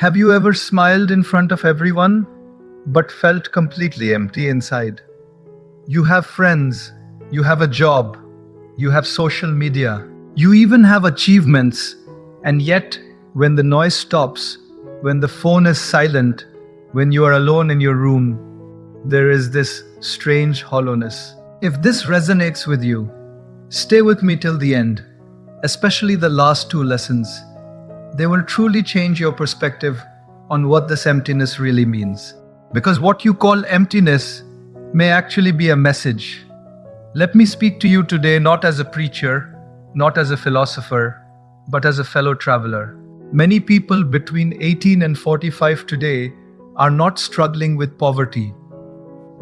Have you ever smiled in front of everyone, but felt completely empty inside? You have friends, you have a job, you have social media, you even have achievements, and yet, when the noise stops, when the phone is silent, when you are alone in your room, there is this strange hollowness. If this resonates with you, stay with me till the end, especially the last two lessons. They will truly change your perspective on what this emptiness really means. Because what you call emptiness may actually be a message. Let me speak to you today not as a preacher, not as a philosopher, but as a fellow traveler. Many people between 18 and 45 today are not struggling with poverty.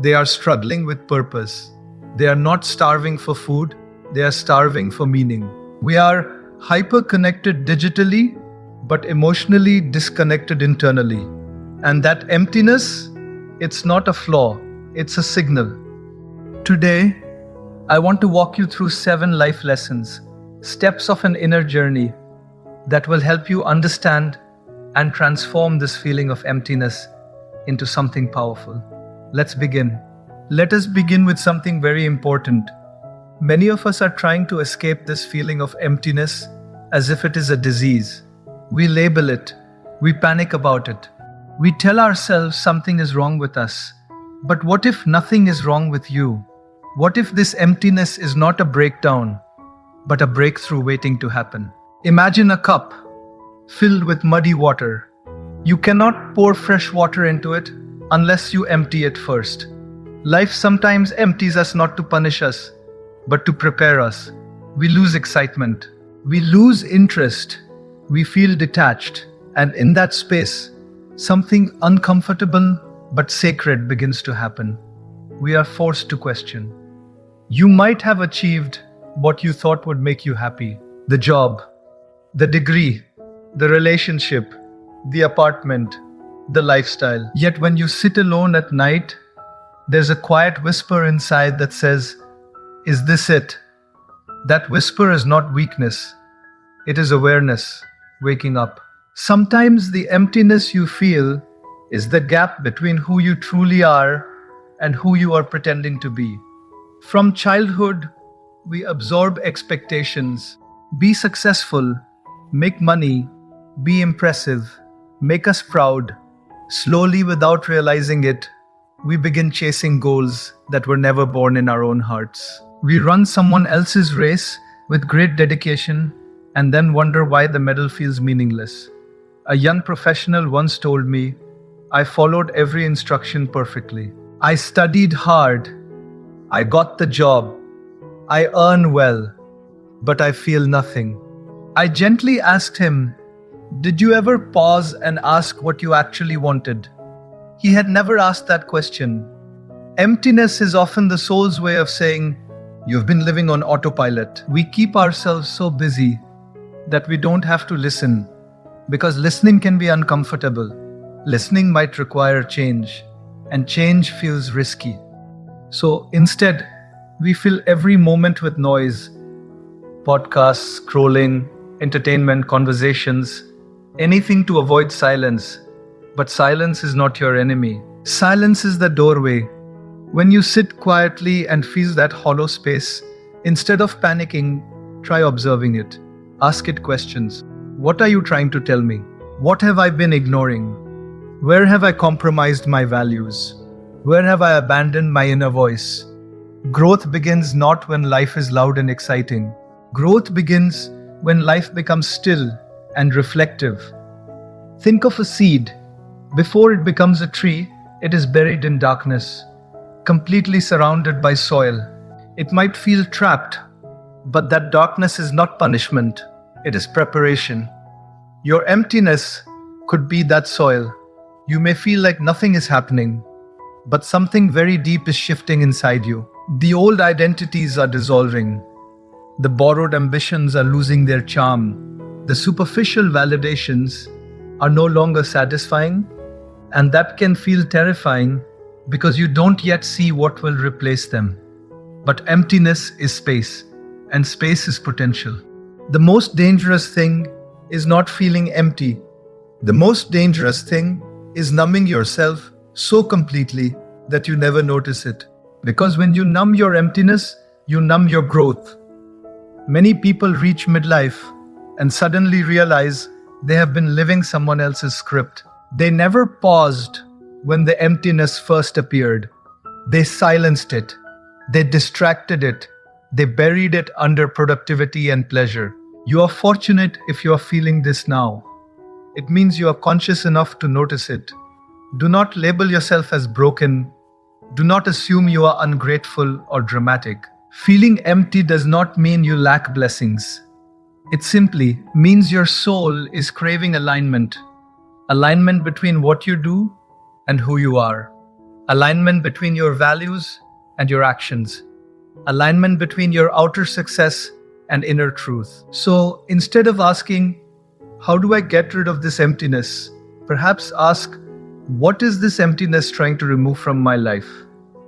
They are struggling with purpose. They are not starving for food, they are starving for meaning. We are hyper-connected digitally, but emotionally disconnected internally. And that emptiness, it's not a flaw, it's a signal. Today, I want to walk you through 7 life lessons, steps of an inner journey that will help you understand and transform this feeling of emptiness into something powerful. Let's begin. Let us begin with something very important. Many of us are trying to escape this feeling of emptiness as if it is a disease. We label it, we panic about it. We tell ourselves something is wrong with us. But what if nothing is wrong with you? What if this emptiness is not a breakdown, but a breakthrough waiting to happen? Imagine a cup filled with muddy water. You cannot pour fresh water into it unless you empty it first. Life sometimes empties us not to punish us, but to prepare us. We lose excitement. We lose interest. We feel detached, and in that space, something uncomfortable but sacred begins to happen. We are forced to question. You might have achieved what you thought would make you happy: the job, the degree, the relationship, the apartment, the lifestyle. Yet when you sit alone at night, there's a quiet whisper inside that says, "Is this it?" That whisper is not weakness, it is awareness. Waking up. Sometimes the emptiness you feel is the gap between who you truly are and who you are pretending to be. From childhood, we absorb expectations. Be successful, make money, be impressive, make us proud. Slowly, without realizing it, we begin chasing goals that were never born in our own hearts. We run someone else's race with great dedication and then wonder why the medal feels meaningless. A young professional once told me, "I followed every instruction perfectly. I studied hard. I got the job. I earn well, but I feel nothing." I gently asked him, "Did you ever pause and ask what you actually wanted?" He had never asked that question. Emptiness is often the soul's way of saying, "You've been living on autopilot." We keep ourselves so busy that we don't have to listen, because listening can be uncomfortable. Listening might require change, and change feels risky. So instead, we fill every moment with noise: podcasts, scrolling, entertainment, conversations, anything to avoid silence. But silence is not your enemy. Silence is the doorway. When you sit quietly and feel that hollow space, instead of panicking, try observing it. Ask it questions. What are you trying to tell me? What have I been ignoring? Where have I compromised my values? Where have I abandoned my inner voice? Growth begins not when life is loud and exciting. Growth begins when life becomes still and reflective. Think of a seed. Before it becomes a tree, it is buried in darkness, completely surrounded by soil. It might feel trapped, but that darkness is not punishment, it is preparation. Your emptiness could be that soil. You may feel like nothing is happening, but something very deep is shifting inside you. The old identities are dissolving. The borrowed ambitions are losing their charm. The superficial validations are no longer satisfying, and that can feel terrifying because you don't yet see what will replace them. But emptiness is space, and space is potential. The most dangerous thing is not feeling empty. The most dangerous thing is numbing yourself so completely that you never notice it. Because when you numb your emptiness, you numb your growth. Many people reach midlife and suddenly realize they have been living someone else's script. They never paused when the emptiness first appeared. They silenced it. They distracted it. They buried it under productivity and pleasure. You are fortunate if you are feeling this now. It means you are conscious enough to notice it. Do not label yourself as broken. Do not assume you are ungrateful or dramatic. Feeling empty does not mean you lack blessings. It simply means your soul is craving alignment. Alignment between what you do and who you are. Alignment between your values and your actions. Alignment between your outer success and inner truth. So instead of asking, how do I get rid of this emptiness? Perhaps ask, what is this emptiness trying to remove from my life?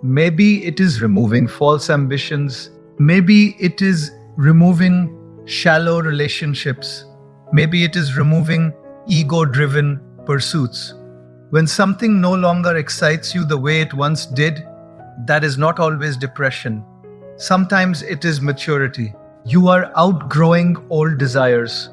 Maybe it is removing false ambitions. Maybe it is removing shallow relationships. Maybe it is removing ego-driven pursuits. When something no longer excites you the way it once did, that is not always depression. Sometimes it is maturity. You are outgrowing old desires.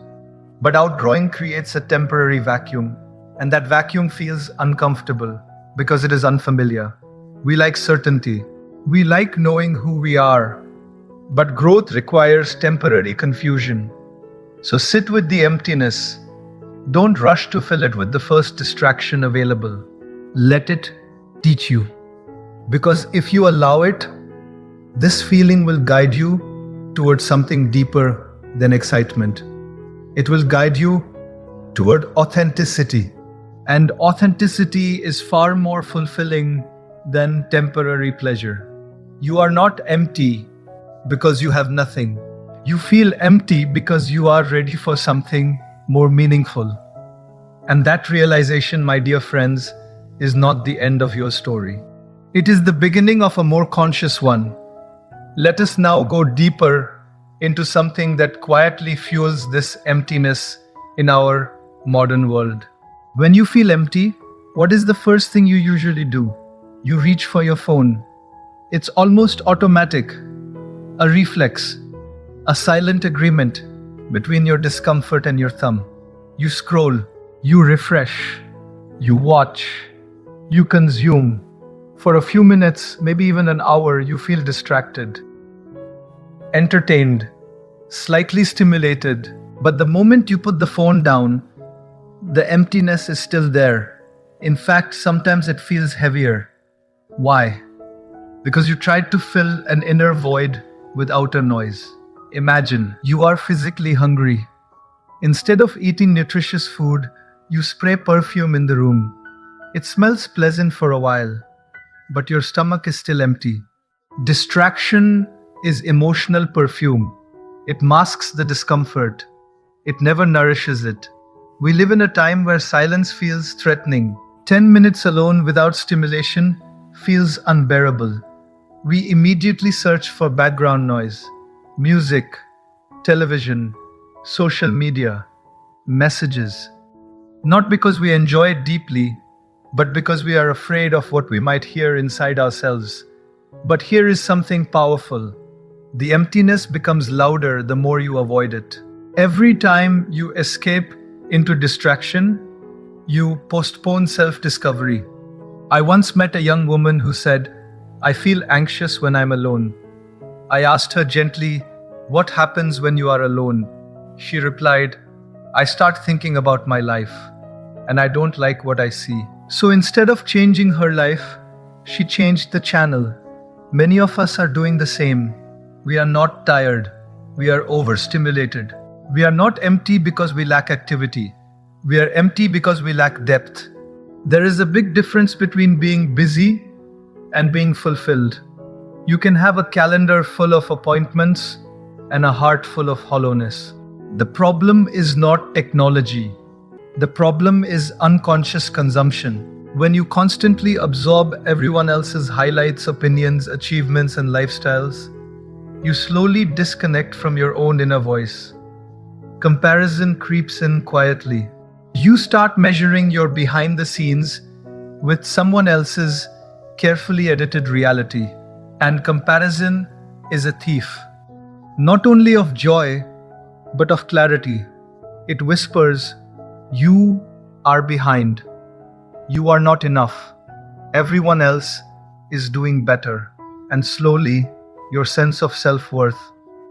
But outgrowing creates a temporary vacuum, and that vacuum feels uncomfortable because it is unfamiliar. We like certainty. We like knowing who we are. But growth requires temporary confusion. So sit with the emptiness. Don't rush to fill it with the first distraction available. Let it teach you. Because if you allow it, this feeling will guide you towards something deeper than excitement. It will guide you toward authenticity. And authenticity is far more fulfilling than temporary pleasure. You are not empty because you have nothing. You feel empty because you are ready for something more meaningful. And that realization, my dear friends, is not the end of your story. It is the beginning of a more conscious one. Let us now go deeper into something that quietly fuels this emptiness in our modern world. When you feel empty, what is the first thing you usually do? You reach for your phone. It's almost automatic, a reflex, a silent agreement between your discomfort and your thumb. You scroll, you refresh, you watch, you consume. For a few minutes, maybe even an hour, you feel distracted, entertained, slightly stimulated. But the moment you put the phone down, the emptiness is still there. In fact, sometimes it feels heavier. Why? Because you tried to fill an inner void with outer noise. Imagine you are physically hungry. Instead of eating nutritious food, you spray perfume in the room. It smells pleasant for a while, but your stomach is still empty. Distraction is emotional perfume. It masks the discomfort. It never nourishes it. We live in a time where silence feels threatening. 10 minutes alone without stimulation feels unbearable. We immediately search for background noise, music, television, social media, messages. Not because we enjoy it deeply, but because we are afraid of what we might hear inside ourselves. But here is something powerful. The emptiness becomes louder the more you avoid it. Every time you escape into distraction, you postpone self-discovery. I once met a young woman who said, "I feel anxious when I'm alone." I asked her gently, "What happens when you are alone?" She replied, "I start thinking about my life, and I don't like what I see." So instead of changing her life, she changed the channel. Many of us are doing the same. We are not tired. We are overstimulated. We are not empty because we lack activity. We are empty because we lack depth. There is a big difference between being busy and being fulfilled. You can have a calendar full of appointments and a heart full of hollowness. The problem is not technology. The problem is unconscious consumption. When you constantly absorb everyone else's highlights, opinions, achievements, and lifestyles, you slowly disconnect from your own inner voice. Comparison creeps in quietly. You start measuring your behind the scenes with someone else's carefully edited reality. And comparison is a thief, not only of joy, but of clarity. It whispers, "You are behind. You are not enough. Everyone else is doing better." And slowly, your sense of self worth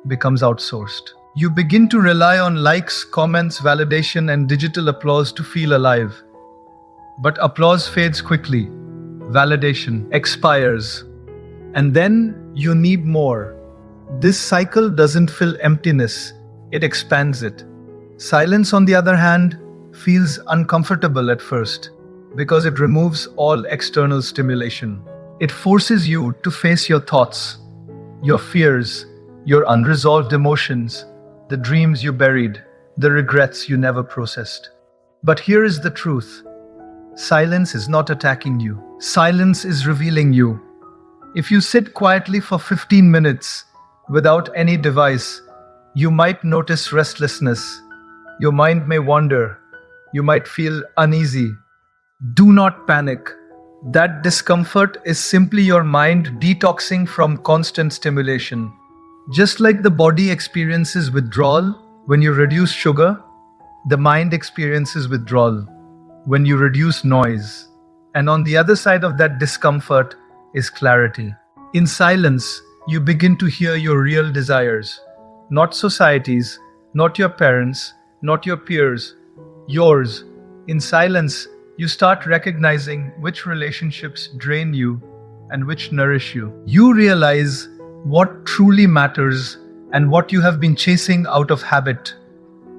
becomes outsourced. You begin to rely on likes, comments, validation, and digital applause to feel alive. But applause fades quickly, validation expires, and then you need more. This cycle doesn't fill emptiness, it expands it. Silence, on the other hand, feels uncomfortable at first because it removes all external stimulation. It forces you to face your thoughts, your fears, your unresolved emotions, the dreams you buried, the regrets you never processed. But here is the truth: silence is not attacking you, silence is revealing you. If you sit quietly for 15 minutes without any device, you might notice restlessness. Your mind may wander. You might feel uneasy. Do not panic. That discomfort is simply your mind detoxing from constant stimulation. Just like the body experiences withdrawal when you reduce sugar, the mind experiences withdrawal when you reduce noise. And on the other side of that discomfort is clarity. In silence, you begin to hear your real desires, not society's, not your parents', not your peers', yours. In silence, you start recognizing which relationships drain you and which nourish you. You realize what truly matters and what you have been chasing out of habit.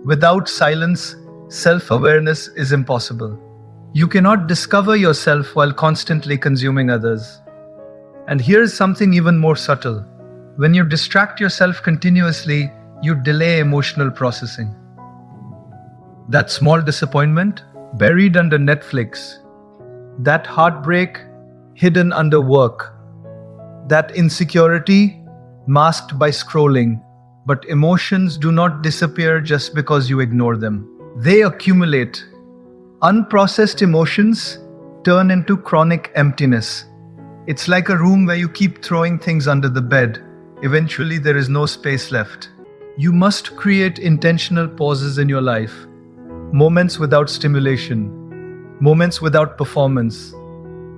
Without silence, self-awareness is impossible. You cannot discover yourself while constantly consuming others. And here's something even more subtle. When you distract yourself continuously, you delay emotional processing. That small disappointment buried under Netflix, that heartbreak hidden under work, that insecurity masked by scrolling. But emotions do not disappear just because you ignore them. They accumulate. Unprocessed emotions turn into chronic emptiness. It's like a room where you keep throwing things under the bed. Eventually, there is no space left. You must create intentional pauses in your life. Moments without stimulation. Moments without performance.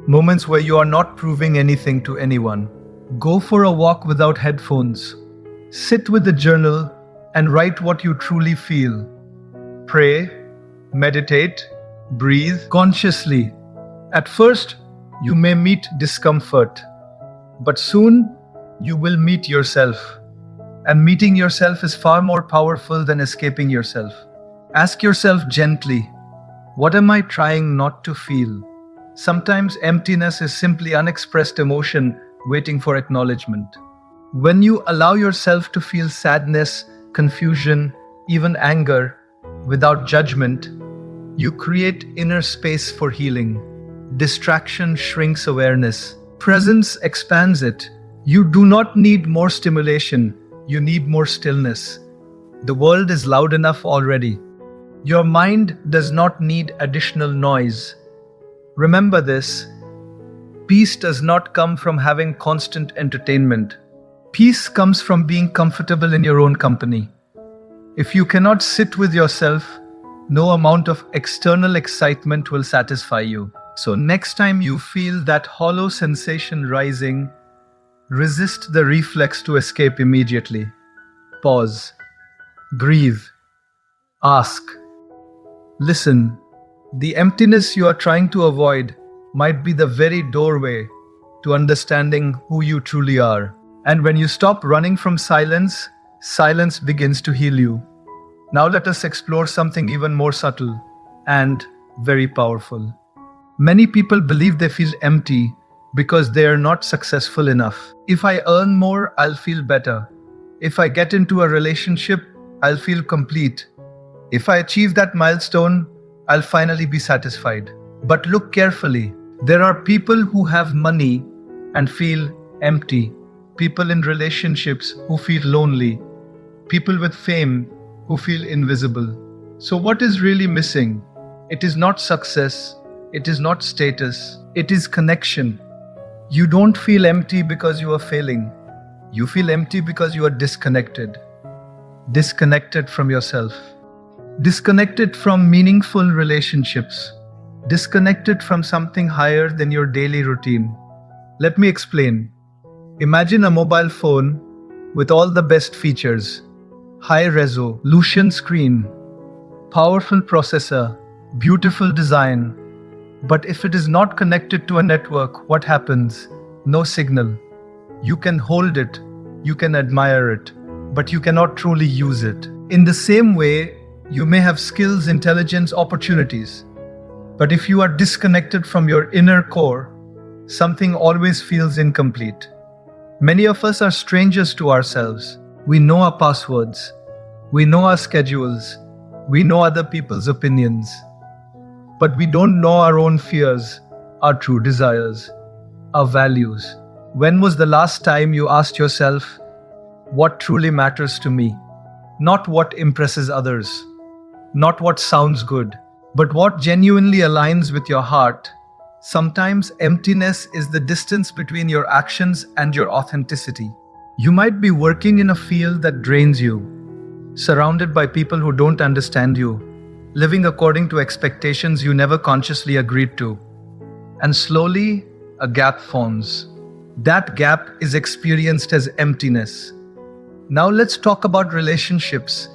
Moments where you are not proving anything to anyone. Go for a walk without headphones. Sit with a journal and write what you truly feel. Pray, meditate, breathe consciously. At first, you may meet discomfort, but soon you will meet yourself. And meeting yourself is far more powerful than escaping yourself. Ask yourself gently, what am I trying not to feel? Sometimes emptiness is simply unexpressed emotion waiting for acknowledgement. When you allow yourself to feel sadness, confusion, even anger, without judgment, you create inner space for healing. Distraction shrinks awareness. Presence expands it. You do not need more stimulation, you need more stillness. The world is loud enough already. Your mind does not need additional noise. Remember this: peace does not come from having constant entertainment. Peace comes from being comfortable in your own company. If you cannot sit with yourself, no amount of external excitement will satisfy you. So next time you feel that hollow sensation rising, resist the reflex to escape immediately. Pause. Breathe. Ask. Listen. The emptiness you are trying to avoid might be the very doorway to understanding who you truly are. And when you stop running from silence, silence begins to heal you. Now let us explore something even more subtle and very powerful. Many people believe they feel empty because they are not successful enough. If I earn more, I'll feel better. If I get into a relationship, I'll feel complete. If I achieve that milestone, I'll finally be satisfied. But look carefully. There are people who have money and feel empty. People in relationships who feel lonely. People with fame who feel invisible. So what is really missing? It is not success. It is not status. It is connection. You don't feel empty because you are failing. You feel empty because you are disconnected. Disconnected from yourself. Disconnected from meaningful relationships. Disconnected from something higher than your daily routine. Let me explain. Imagine a mobile phone with all the best features. High resolution screen, powerful processor, beautiful design. But if it is not connected to a network, what happens? No signal. You can hold it, you can admire it, but you cannot truly use it. In the same way, you may have skills, intelligence, opportunities. But if you are disconnected from your inner core, something always feels incomplete. Many of us are strangers to ourselves. We know our passwords. We know our schedules. We know other people's opinions. But we don't know our own fears, our true desires, our values. When was the last time you asked yourself, what truly matters to me? Not what impresses others, not what sounds good, but what genuinely aligns with your heart. Sometimes emptiness is the distance between your actions and your authenticity. You might be working in a field that drains you, surrounded by people who don't understand you, living according to expectations you never consciously agreed to. And slowly, a gap forms. That gap is experienced as emptiness. Now let's talk about relationships.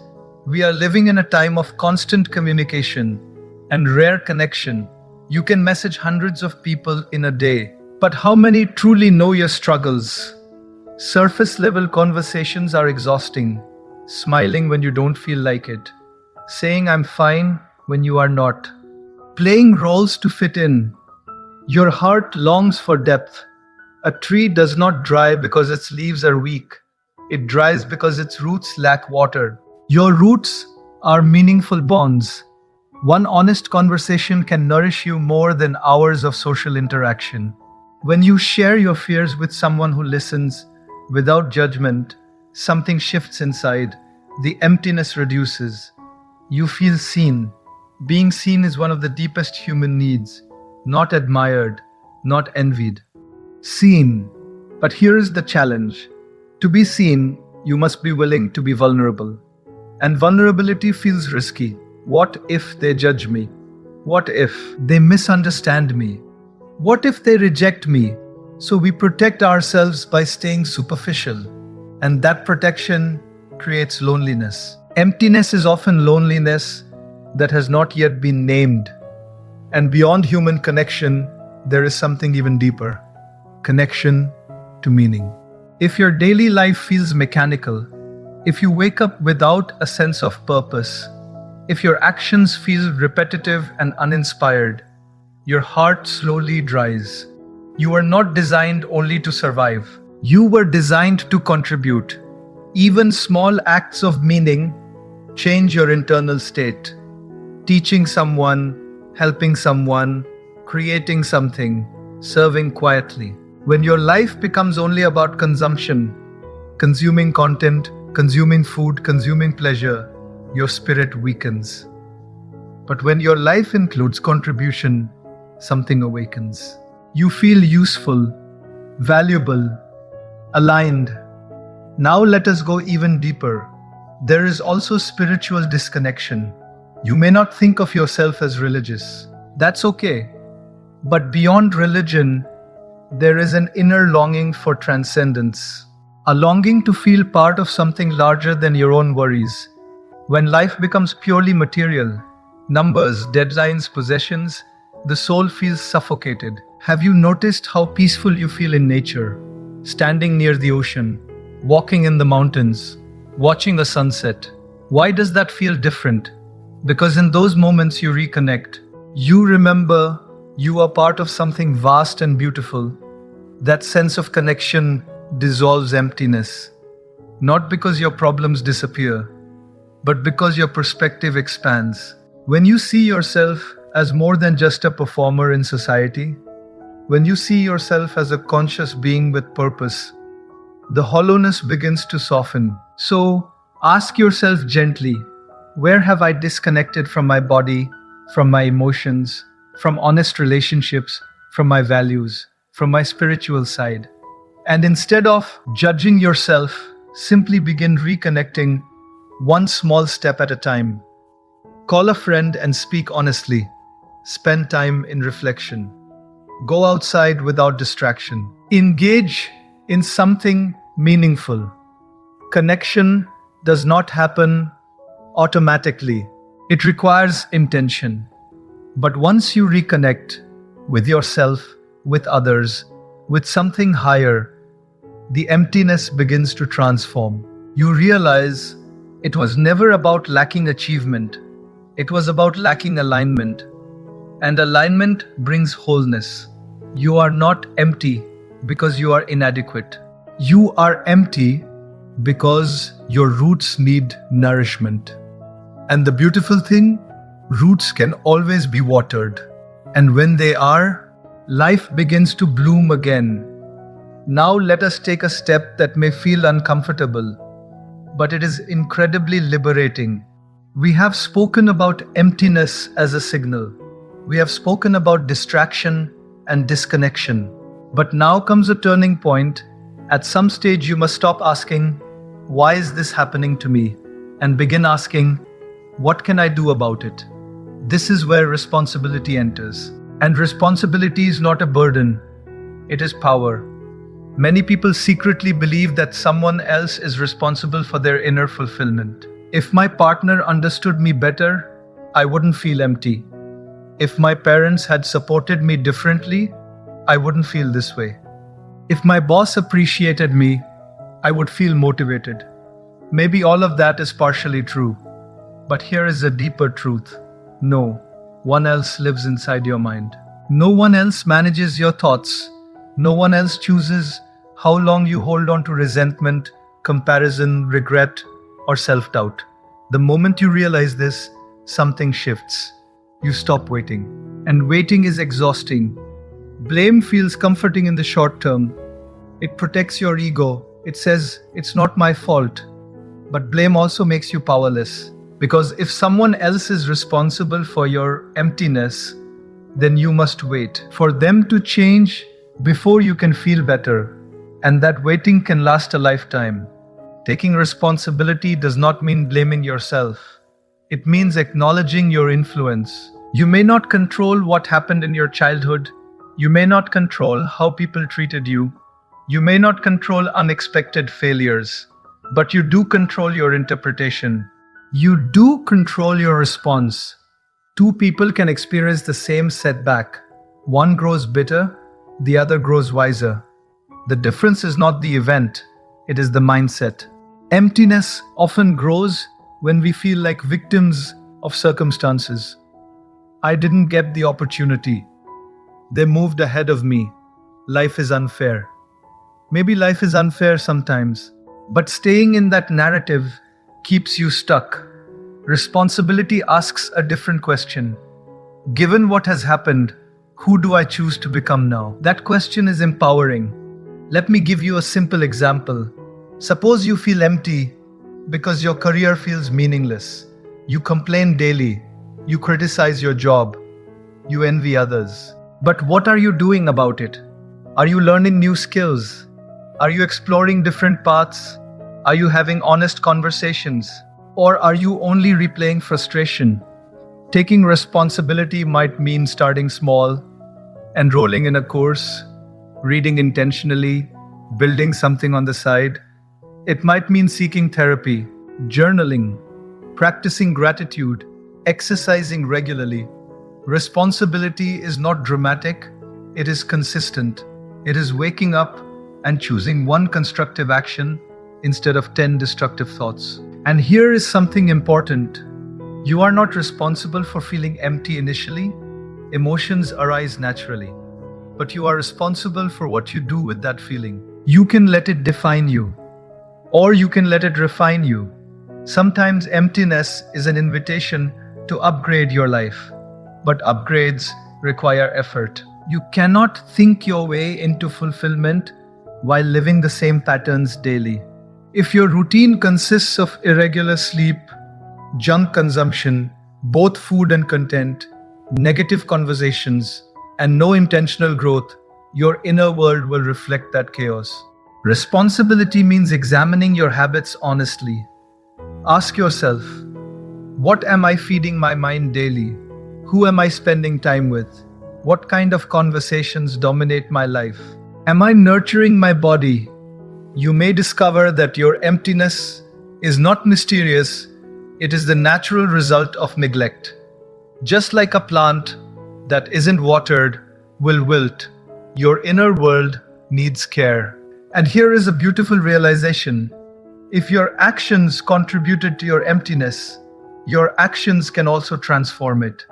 We are living in a time of constant communication and rare connection. You can message hundreds of people in a day, but how many truly know your struggles? Surface level conversations are exhausting. Smiling when you don't feel like it. Saying I'm fine when you are not. Playing roles to fit in. Your heart longs for depth. A tree does not dry because its leaves are weak. It dries because its roots lack water. Your roots are meaningful bonds. One honest conversation can nourish you more than hours of social interaction. When you share your fears with someone who listens without judgment, something shifts inside. The emptiness reduces. You feel seen. Being seen is one of the deepest human needs. Not admired, not envied. Seen. But here is the challenge. To be seen, you must be willing to be vulnerable. And vulnerability feels risky. What if they judge me? What if they misunderstand me? What if they reject me? So we protect ourselves by staying superficial. And that protection creates loneliness. Emptiness is often loneliness that has not yet been named. And beyond human connection, there is something even deeper. Connection to meaning. If your daily life feels mechanical, if you wake up without a sense of purpose, if your actions feel repetitive and uninspired, your heart slowly dries. You are not designed only to survive. You were designed to contribute. Even small acts of meaning change your internal state. Teaching someone, helping someone, creating something, serving quietly. When your life becomes only about consumption, consuming content, consuming food, consuming pleasure, your spirit weakens. But when your life includes contribution, something awakens. You feel useful, valuable, aligned. Now let us go even deeper. There is also spiritual disconnection. You may not think of yourself as religious. That's okay. But beyond religion, there is an inner longing for transcendence. A longing to feel part of something larger than your own worries. When life becomes purely material, numbers, deadlines, possessions, the soul feels suffocated. Have you noticed how peaceful you feel in nature? Standing near the ocean, walking in the mountains, watching a sunset. Why does that feel different? Because in those moments you reconnect. You remember you are part of something vast and beautiful. That sense of connection dissolves emptiness. Not because your problems disappear, but because your perspective expands. When you see yourself as more than just a performer in society, when you see yourself as a conscious being with purpose, the hollowness begins to soften. So, ask yourself gently, where have I disconnected from my body, from my emotions, from honest relationships, from my values, from my spiritual side. And instead of judging yourself, simply begin reconnecting one small step at a time. Call a friend and speak honestly. Spend time in reflection. Go outside without distraction. Engage in something meaningful. Connection does not happen automatically. It requires intention. But once you reconnect with yourself, with others, with something higher, the emptiness begins to transform. You realize it was never about lacking achievement. It was about lacking alignment. And alignment brings wholeness. You are not empty because you are inadequate. You are empty because your roots need nourishment. And the beautiful thing, roots can always be watered. And when they are, life begins to bloom again. Now let us take a step that may feel uncomfortable, but it is incredibly liberating. We have spoken about emptiness as a signal. We have spoken about distraction and disconnection. But now comes a turning point. At some stage, you must stop asking, "Why is this happening to me?" and begin asking, "What can I do about it?" This is where responsibility enters. And responsibility is not a burden, it is power. Many people secretly believe that someone else is responsible for their inner fulfillment. If my partner understood me better, I wouldn't feel empty. If my parents had supported me differently, I wouldn't feel this way. If my boss appreciated me, I would feel motivated. Maybe all of that is partially true. But here is a deeper truth. No one else lives inside your mind. No one else manages your thoughts. No one else chooses how long you hold on to resentment, comparison, regret, or self-doubt. The moment you realize this, something shifts. You stop waiting. And waiting is exhausting. Blame feels comforting in the short term. It protects your ego. It says, "It's not my fault." But blame also makes you powerless. Because if someone else is responsible for your emptiness, then you must wait for them to change before you can feel better. And that waiting can last a lifetime. Taking responsibility does not mean blaming yourself. It means acknowledging your influence. You may not control what happened in your childhood. You may not control how people treated you. You may not control unexpected failures. But you do control your interpretation. You do control your response. Two people can experience the same setback. One grows bitter, the other grows wiser. The difference is not the event, it is the mindset. Emptiness often grows when we feel like victims of circumstances. I didn't get the opportunity. They moved ahead of me. Life is unfair. Maybe life is unfair sometimes, but staying in that narrative keeps you stuck. Responsibility asks a different question. Given what has happened, who do I choose to become now? That question is empowering. Let me give you a simple example. Suppose you feel empty because your career feels meaningless. You complain daily. You criticize your job. You envy others. But what are you doing about it? Are you learning new skills? Are you exploring different paths? Are you having honest conversations? Or are you only replaying frustration? Taking responsibility might mean starting small, enrolling in a course, reading intentionally, building something on the side. It might mean seeking therapy, journaling, practicing gratitude, exercising regularly. Responsibility is not dramatic, it is consistent. It is waking up and choosing one constructive action instead of 10 destructive thoughts. And here is something important. You are not responsible for feeling empty initially. Emotions arise naturally. But you are responsible for what you do with that feeling. You can let it define you, or you can let it refine you. Sometimes emptiness is an invitation to upgrade your life. But upgrades require effort. You cannot think your way into fulfillment while living the same patterns daily. If your routine consists of irregular sleep, junk consumption, both food and content, negative conversations, and no intentional growth, your inner world will reflect that chaos. Responsibility means examining your habits honestly. Ask yourself, what am I feeding my mind daily? Who am I spending time with? What kind of conversations dominate my life? Am I nurturing my body? You may discover that your emptiness is not mysterious, it is the natural result of neglect. Just like a plant that isn't watered will wilt, your inner world needs care. And here is a beautiful realization. If your actions contributed to your emptiness, your actions can also transform it.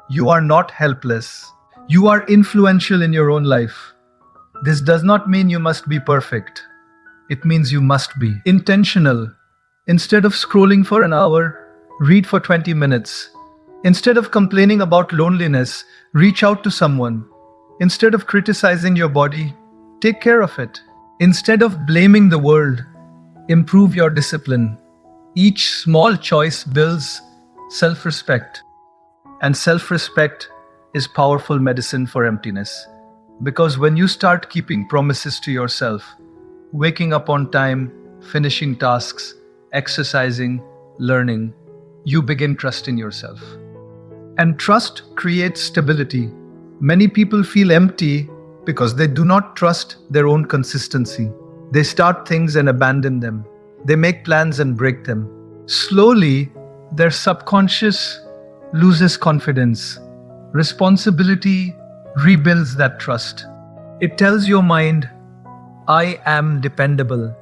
You are not helpless. You are influential in your own life. This does not mean you must be perfect. It means you must be intentional. Instead of scrolling for an hour, read for 20 minutes. Instead of complaining about loneliness, reach out to someone. Instead of criticizing your body, take care of it. Instead of blaming the world, improve your discipline. Each small choice builds self-respect. And self-respect is powerful medicine for emptiness. Because when you start keeping promises to yourself, waking up on time, finishing tasks, exercising, learning, you begin trusting yourself. And trust creates stability. Many people feel empty because they do not trust their own consistency. They start things and abandon them. They make plans and break them. Slowly, their subconscious loses confidence. Responsibility rebuilds that trust. It tells your mind, I am dependable.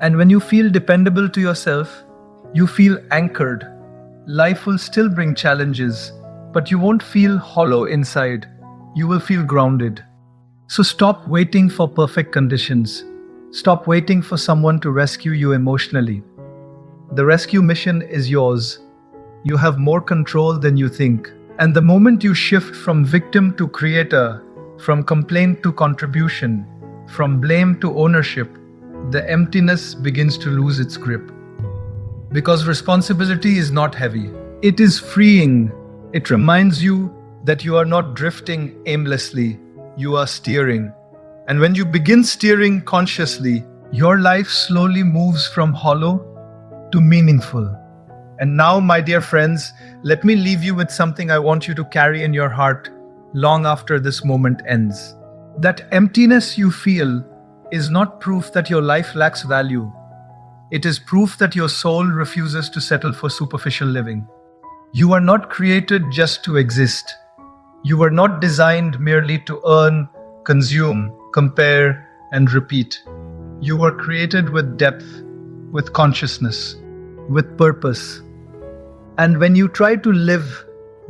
And when you feel dependable to yourself, you feel anchored. Life will still bring challenges, but you won't feel hollow inside. You will feel grounded. So stop waiting for perfect conditions. Stop waiting for someone to rescue you emotionally. The rescue mission is yours. You have more control than you think. And the moment you shift from victim to creator, from complaint to contribution, from blame to ownership, the emptiness begins to lose its grip. Because responsibility is not heavy. It is freeing. It reminds you that you are not drifting aimlessly. You are steering. And when you begin steering consciously, your life slowly moves from hollow to meaningful. And now, my dear friends, let me leave you with something I want you to carry in your heart long after this moment ends. That emptiness you feel is not proof that your life lacks value. It is proof that your soul refuses to settle for superficial living. You are not created just to exist. You were not designed merely to earn, consume, compare, and repeat. You were created with depth, with consciousness, with purpose. And when you try to live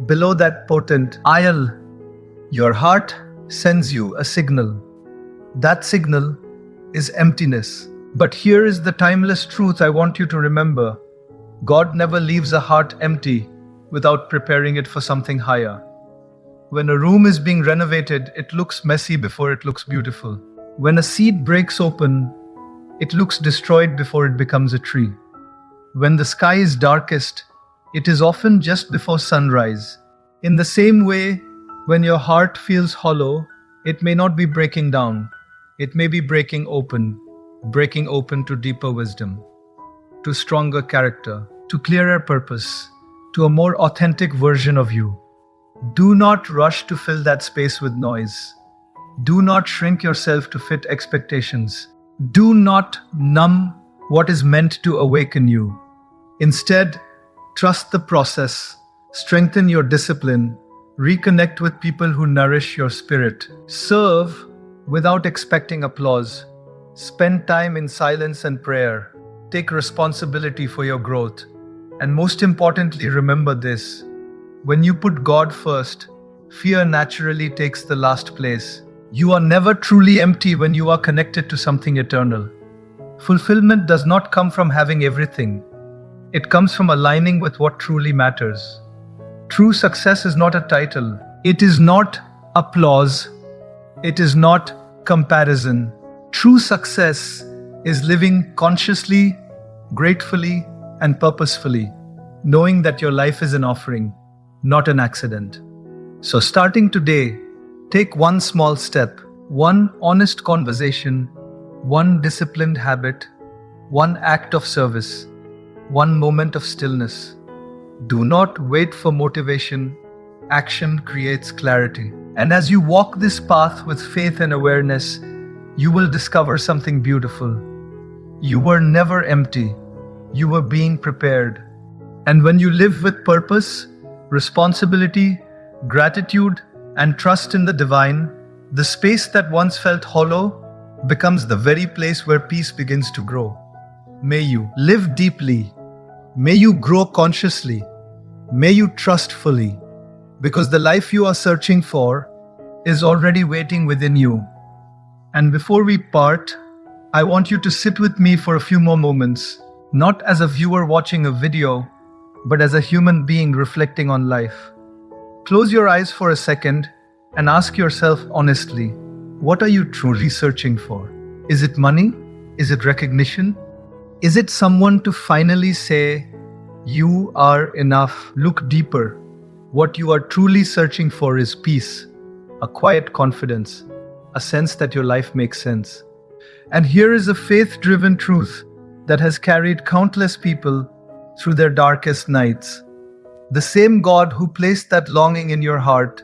below that potent aisle, your heart sends you a signal. That signal is emptiness. But here is the timeless truth I want you to remember. God never leaves a heart empty without preparing it for something higher. When a room is being renovated, it looks messy before it looks beautiful. When a seed breaks open, it looks destroyed before it becomes a tree. When the sky is darkest, it is often just before sunrise. In the same way, when your heart feels hollow, it may not be breaking down. It may be breaking open to deeper wisdom, to stronger character, to clearer purpose, to a more authentic version of you. Do not rush to fill that space with noise. Do not shrink yourself to fit expectations. Do not numb what is meant to awaken you. Instead, trust the process, strengthen your discipline, reconnect with people who nourish your spirit. Serve without expecting applause. Spend time in silence and prayer. Take responsibility for your growth. And most importantly, remember this. When you put God first, fear naturally takes the last place. You are never truly empty when you are connected to something eternal. Fulfillment does not come from having everything. It comes from aligning with what truly matters. True success is not a title. It is not applause. It is not comparison. True success is living consciously, gratefully, and purposefully, knowing that your life is an offering, not an accident. So, starting today, take one small step, one honest conversation, one disciplined habit, one act of service, one moment of stillness. Do not wait for motivation. Action creates clarity. And as you walk this path with faith and awareness, you will discover something beautiful. You were never empty. You were being prepared. And when you live with purpose, responsibility, gratitude, and trust in the divine, the space that once felt hollow becomes the very place where peace begins to grow. May you live deeply. May you grow consciously. May you trust fully, because the life you are searching for is already waiting within you. And before we part, I want you to sit with me for a few more moments, not as a viewer watching a video, but as a human being reflecting on life. Close your eyes for a second and ask yourself honestly, what are you truly searching for? Is it money? Is it recognition? Is it someone to finally say, you are enough? Look deeper. What you are truly searching for is peace, a quiet confidence, a sense that your life makes sense. And here is a faith-driven truth that has carried countless people through their darkest nights. The same God who placed that longing in your heart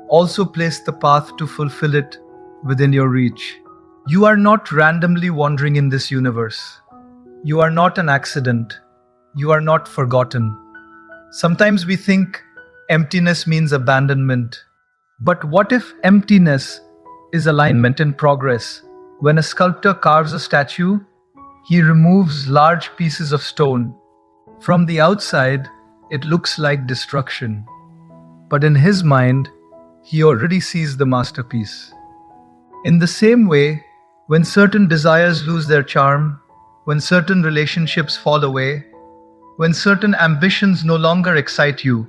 also placed the path to fulfill it within your reach. You are not randomly wandering in this universe. You are not an accident. You are not forgotten. Sometimes we think emptiness means abandonment. But what if emptiness is alignment in progress? When a sculptor carves a statue, he removes large pieces of stone. From the outside, it looks like destruction. But in his mind, he already sees the masterpiece. In the same way, when certain desires lose their charm, when certain relationships fall away, when certain ambitions no longer excite you,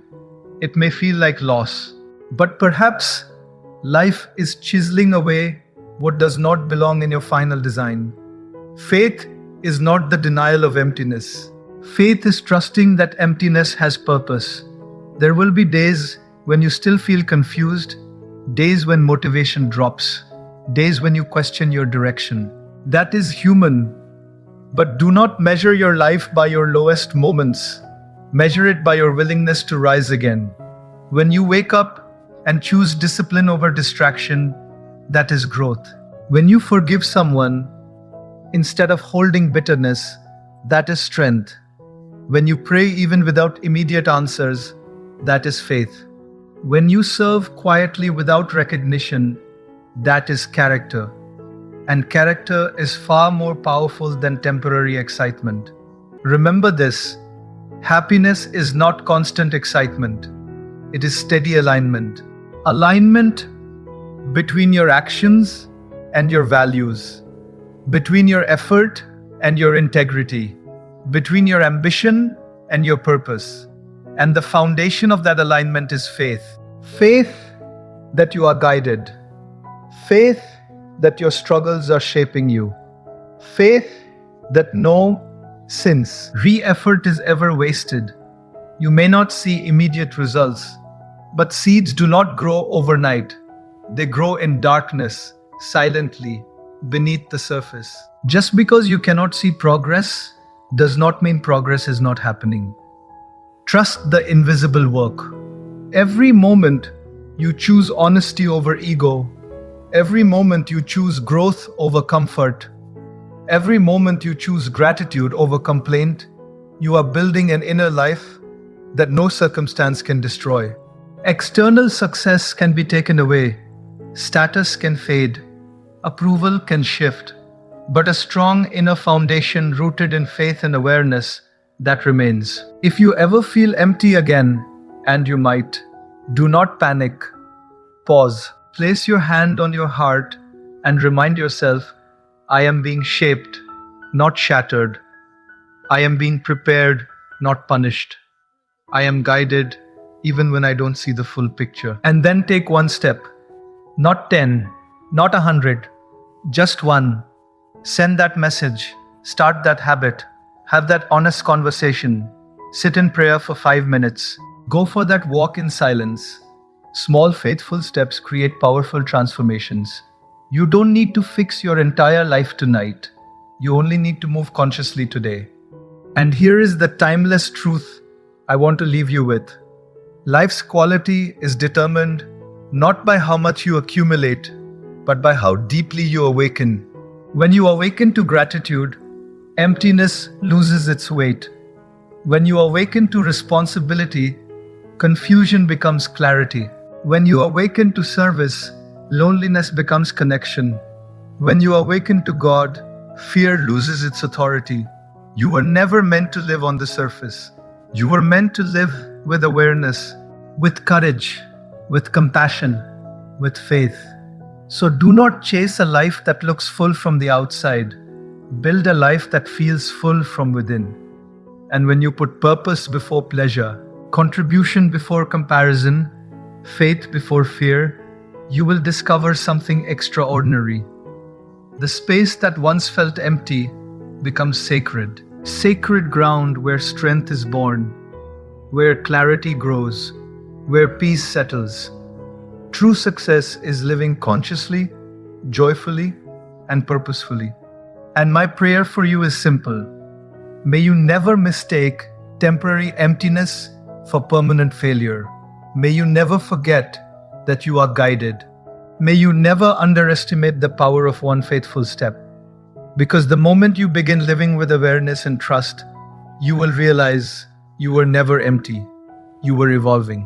it may feel like loss. But perhaps life is chiseling away what does not belong in your final design. Faith is not the denial of emptiness. Faith is trusting that emptiness has purpose. There will be days when you still feel confused, days when motivation drops, days when you question your direction. That is human. But do not measure your life by your lowest moments. Measure it by your willingness to rise again. When you wake up and choose discipline over distraction, that is growth. When you forgive someone instead of holding bitterness, that is strength. When you pray even without immediate answers, that is faith. When you serve quietly without recognition, that is character. And character is far more powerful than temporary excitement. Remember this: happiness is not constant excitement. It is steady alignment. Alignment between your actions and your values, between your effort and your integrity, between your ambition and your purpose. And the foundation of that alignment is faith. Faith that you are guided. Faith that your struggles are shaping you. Faith that no since re-effort is ever wasted. You may not see immediate results, but seeds do not grow overnight. They grow in darkness, silently, beneath the surface. Just because you cannot see progress does not mean progress is not happening. Trust the invisible work. Every moment you choose honesty over ego. Every moment you choose growth over comfort. Every moment you choose gratitude over complaint. You are building an inner life that no circumstance can destroy. External success can be taken away. Status can fade. Approval can shift. But a strong inner foundation rooted in faith and awareness, that remains. If you ever feel empty again, and you might, do not panic. Pause. Place your hand on your heart and remind yourself, I am being shaped, not shattered. I am being prepared, not punished. I am guided even when I don't see the full picture. And then take one step. Not 10, not 100, just one. Send that message, start that habit, have that honest conversation, sit in prayer for 5 minutes, go for that walk in silence. Small, faithful steps create powerful transformations. You don't need to fix your entire life tonight. You only need to move consciously today. And here is the timeless truth I want to leave you with. Life's quality is determined not by how much you accumulate, but by how deeply you awaken. When you awaken to gratitude, emptiness loses its weight. When you awaken to responsibility, confusion becomes clarity. When you awaken to service, loneliness becomes connection. When you awaken to God, fear loses its authority. You were never meant to live on the surface. You were meant to live with awareness, with courage, with compassion, with faith. So do not chase a life that looks full from the outside. Build a life that feels full from within. And when you put purpose before pleasure, contribution before comparison, faith before fear, you will discover something extraordinary. The space that once felt empty becomes sacred. Sacred ground where strength is born, where clarity grows, where peace settles. True success is living consciously, joyfully, and purposefully. And my prayer for you is simple. May you never mistake temporary emptiness for permanent failure. May you never forget that you are guided. May you never underestimate the power of one faithful step. Because the moment you begin living with awareness and trust, you will realize you were never empty. You were evolving.